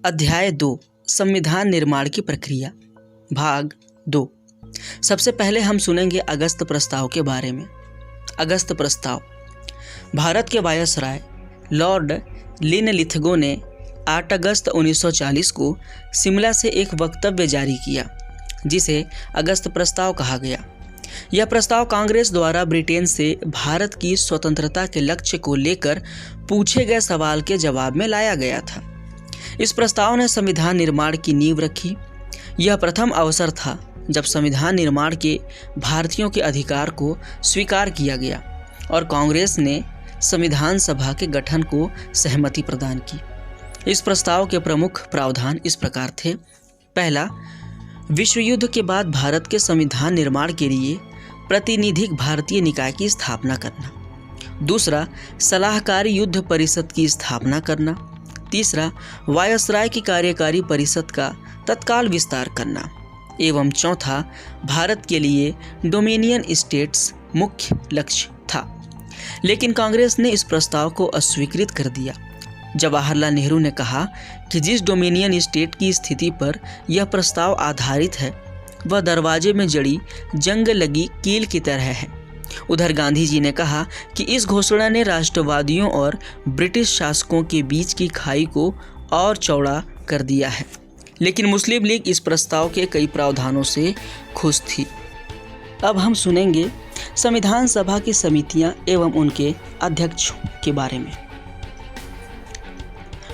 अध्याय 2 संविधान निर्माण की प्रक्रिया भाग 2। सबसे पहले हम सुनेंगे अगस्त प्रस्ताव के बारे में। अगस्त प्रस्ताव भारत के वायसराय लॉर्ड लिनलिथगो ने 8 अगस्त 1940 को शिमला से एक वक्तव्य जारी किया जिसे अगस्त प्रस्ताव कहा गया। यह प्रस्ताव कांग्रेस द्वारा ब्रिटेन से भारत की स्वतंत्रता के लक्ष्य को लेकर पूछे गए सवाल के जवाब में लाया गया था। इस प्रस्ताव ने संविधान निर्माण की नींव रखी। यह प्रथम अवसर था जब संविधान निर्माण के भारतीयों के अधिकार को स्वीकार किया गया और कांग्रेस ने संविधान सभा के गठन को सहमति प्रदान की। इस प्रस्ताव के प्रमुख प्रावधान इस प्रकार थे। पहला, विश्व युद्ध के बाद भारत के संविधान निर्माण के लिए प्रातिनिधिक भारतीय निकाय की स्थापना करना। दूसरा, सलाहकारी युद्ध परिषद की स्थापना करना। तीसरा, वायसराय की कार्यकारी परिषद का तत्काल विस्तार करना। एवं चौथा, भारत के लिए डोमिनियन स्टेट्स मुख्य लक्ष्य था। लेकिन कांग्रेस ने इस प्रस्ताव को अस्वीकृत कर दिया। जवाहरलाल नेहरू ने कहा कि जिस डोमिनियन स्टेट की स्थिति पर यह प्रस्ताव आधारित है वह दरवाजे में जड़ी जंग लगी कील की तरह है। उधर गांधी जी ने कहा कि इस घोषणा ने राष्ट्रवादियों और ब्रिटिश शासकों के बीच की खाई को और चौड़ा कर दिया है। लेकिन मुस्लिम लीग इस प्रस्ताव के कई प्रावधानों से खुश थी। अब हम सुनेंगे संविधान सभा की समितियां एवं उनके अध्यक्षों के बारे में।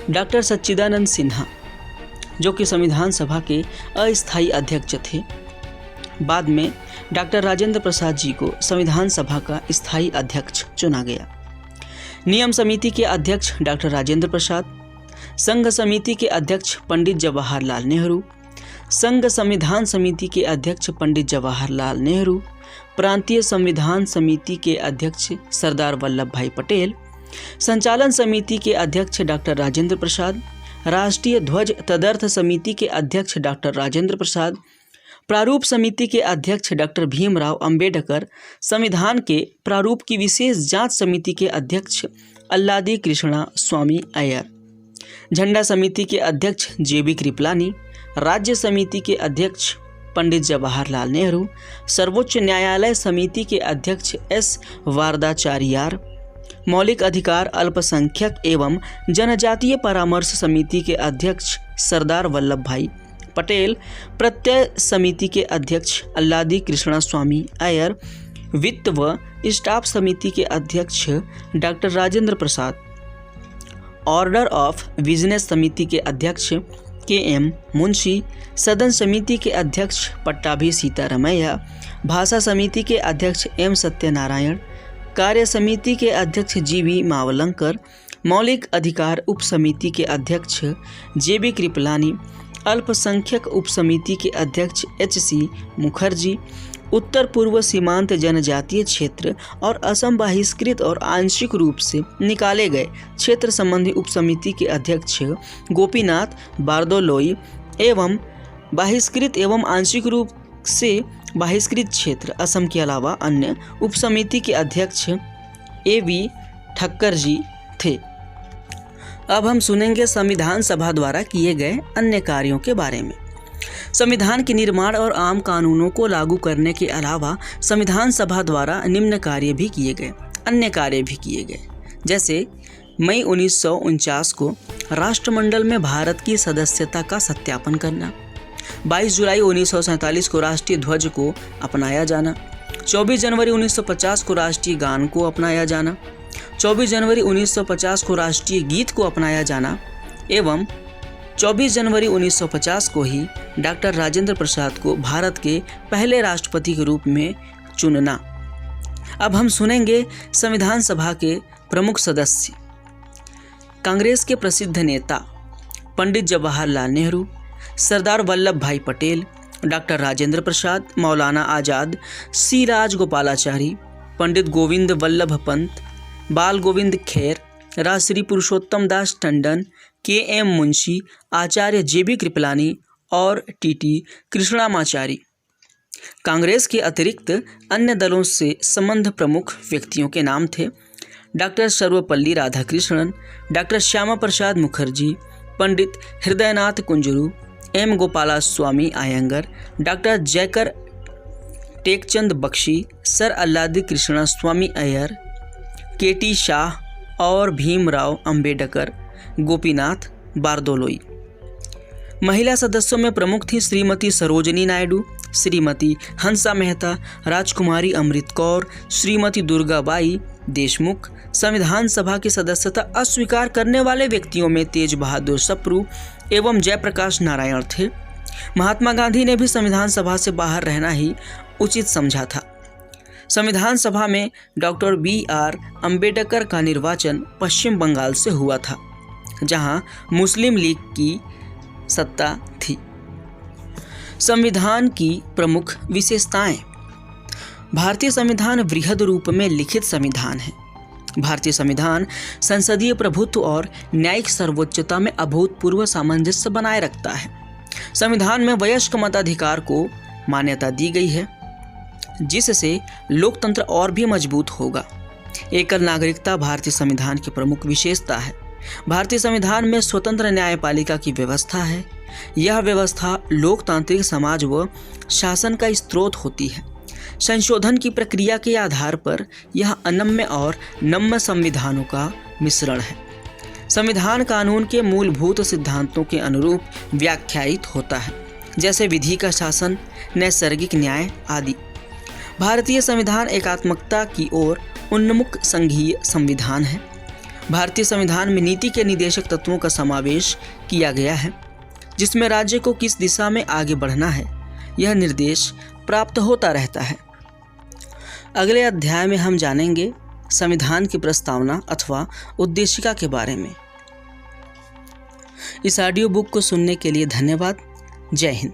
डॉक्टर सच्चिदानंद सिन्हा, जो कि संविधान सभा के अस्थायी अध्यक्ष थे, बाद में डॉक्टर राजेंद्र प्रसाद जी को संविधान सभा का स्थायी अध्यक्ष चुना गया। नियम समिति के अध्यक्ष डॉक्टर राजेंद्र प्रसाद, संघ समिति के अध्यक्ष पंडित जवाहरलाल नेहरू, संघ संविधान समिति के अध्यक्ष पंडित जवाहरलाल नेहरू, प्रांतीय संविधान समिति के अध्यक्ष सरदार वल्लभ भाई पटेल, संचालन समिति के अध्यक्ष डॉक्टर राजेंद्र प्रसाद, राष्ट्रीय ध्वज तदर्थ समिति के अध्यक्ष डॉक्टर राजेंद्र प्रसाद, प्रारूप समिति के अध्यक्ष डॉक्टर भीमराव अंबेडकर, संविधान के प्रारूप की विशेष जांच समिति के अध्यक्ष अल्लादी कृष्णा स्वामी अय्यर, झंडा समिति के अध्यक्ष जेबी कृपलानी, राज्य समिति के अध्यक्ष पंडित जवाहरलाल नेहरू, सर्वोच्च न्यायालय समिति के अध्यक्ष एस वारदाचार्यार, मौलिक अधिकार अल्पसंख्यक एवं जनजातीय परामर्श समिति के अध्यक्ष सरदार वल्लभ भाई पटेल, प्रत्यय समिति के अध्यक्ष अल्लादी कृष्णा स्वामी अय्यर, वित्त व स्टाफ समिति के अध्यक्ष doctor Rajendra Prasad, order of business समिति के अध्यक्ष के एम मुंशी, सदन समिति के अध्यक्ष पट्टाभी सीतारमैया, भाषा समिति के अध्यक्ष एम सत्यनारायण, कार्य समिति के अध्यक्ष जीवी मावलंकर, मौलिक अधिकार उप समिति के अध्यक्ष जेबी कृपलानी, अल्पसंख्यक उप समिति के अध्यक्ष एच.सी. मुखर्जी, उत्तर पूर्व सीमांत जनजातीय क्षेत्र और असम बहिष्कृत और आंशिक रूप से निकाले गए क्षेत्र संबंधी उप समिति के अध्यक्ष गोपीनाथ बारदोलोई एवं बहिष्कृत एवं आंशिक रूप से बहिष्कृत क्षेत्र असम के अलावा अन्य उप समिति के अध्यक्ष ए.वी. ठक्कर जी थे। अब हम सुनेंगे संविधान सभा द्वारा किए गए अन्य कार्यों के बारे में। संविधान के निर्माण और आम कानूनों को लागू करने के अलावा संविधान सभा द्वारा निम्न कार्य भी किए गए, अन्य कार्य भी किए गए, जैसे मई 1949 को राष्ट्रमंडल में भारत की सदस्यता का सत्यापन करना, 22 जुलाई 1947 को राष्ट्रीय ध्वज को अपनाया जाना, 24 जनवरी 1950 को राष्ट्रीय गान को अपनाया जाना, 24 जनवरी 1950 को राष्ट्रीय गीत को अपनाया जाना एवं 24 जनवरी 1950 को ही डॉक्टर राजेंद्र प्रसाद को भारत के पहले राष्ट्रपति के रूप में चुनना। अब हम सुनेंगे संविधान सभा के प्रमुख सदस्य। कांग्रेस के प्रसिद्ध नेता पंडित जवाहरलाल नेहरू, सरदार वल्लभ भाई पटेल, डॉक्टर राजेंद्र प्रसाद, मौलाना आज़ाद, सी राजगोपालाचारी, पंडित गोविंद वल्लभ पंत, बाल गोविंद खेर, राजश्री पुरुषोत्तम दास टंडन, के एम मुंशी, आचार्य जेबी कृपलानी और टी.टी. कृष्णामाचारी। कांग्रेस के अतिरिक्त अन्य दलों से संबंध प्रमुख व्यक्तियों के नाम थे doctor Sarvepalli Radhakrishnan, doctor Shyama Prasad Mukherjee, Pandit Hridaynath Kunzru, M Gopala स्वामी आयंगर, डॉक्टर जयकर टेकचंद बख्शी, सर अल्लादी कृष्णा स्वामी अय्यर, केटी शाह और भीमराव अंबेडकर, गोपीनाथ बारदोलोई। महिला सदस्यों में प्रमुख थी श्रीमती सरोजनी नायडू, श्रीमती हंसा मेहता, राजकुमारी अमृत कौर, श्रीमती दुर्गाबाई देशमुख। संविधान सभा की सदस्यता अस्वीकार करने वाले व्यक्तियों में तेज बहादुर सप्रू एवं जयप्रकाश नारायण थे। महात्मा गांधी ने भी संविधान सभा से बाहर रहना ही उचित समझा था। संविधान सभा में डॉक्टर BR अंबेडकर का निर्वाचन पश्चिम बंगाल से हुआ था, जहां मुस्लिम लीग की सत्ता थी। संविधान की प्रमुख विशेषताएं। भारतीय संविधान वृहद रूप में लिखित संविधान है। भारतीय संविधान संसदीय प्रभुत्व और न्यायिक सर्वोच्चता में अभूतपूर्व सामंजस्य बनाए रखता है। संविधान में वयस्क मताधिकार को मान्यता दी गई है, जिससे लोकतंत्र और भी मजबूत होगा। एकल नागरिकता भारतीय संविधान की प्रमुख विशेषता है। भारतीय संविधान में स्वतंत्र न्यायपालिका की व्यवस्था है। यह व्यवस्था लोकतांत्रिक समाज व शासन का स्रोत होती है। संशोधन की प्रक्रिया के आधार पर यह अनम्य और नम्य संविधानों का मिश्रण है। संविधान कानून के मूलभूत सिद्धांतों के अनुरूप व्याख्यायित होता है, जैसे विधि का शासन, नैसर्गिक न्याय आदि। भारतीय संविधान एकात्मकता की ओर उन्मुख संघीय संविधान है। भारतीय संविधान में नीति के निदेशक तत्वों का समावेश किया गया है, जिसमें राज्य को किस दिशा में आगे बढ़ना है यह निर्देश प्राप्त होता रहता है। अगले अध्याय में हम जानेंगे संविधान की प्रस्तावना अथवा उद्देशिका के बारे में। इस ऑडियो बुक को सुनने के लिए धन्यवाद। जय हिंद।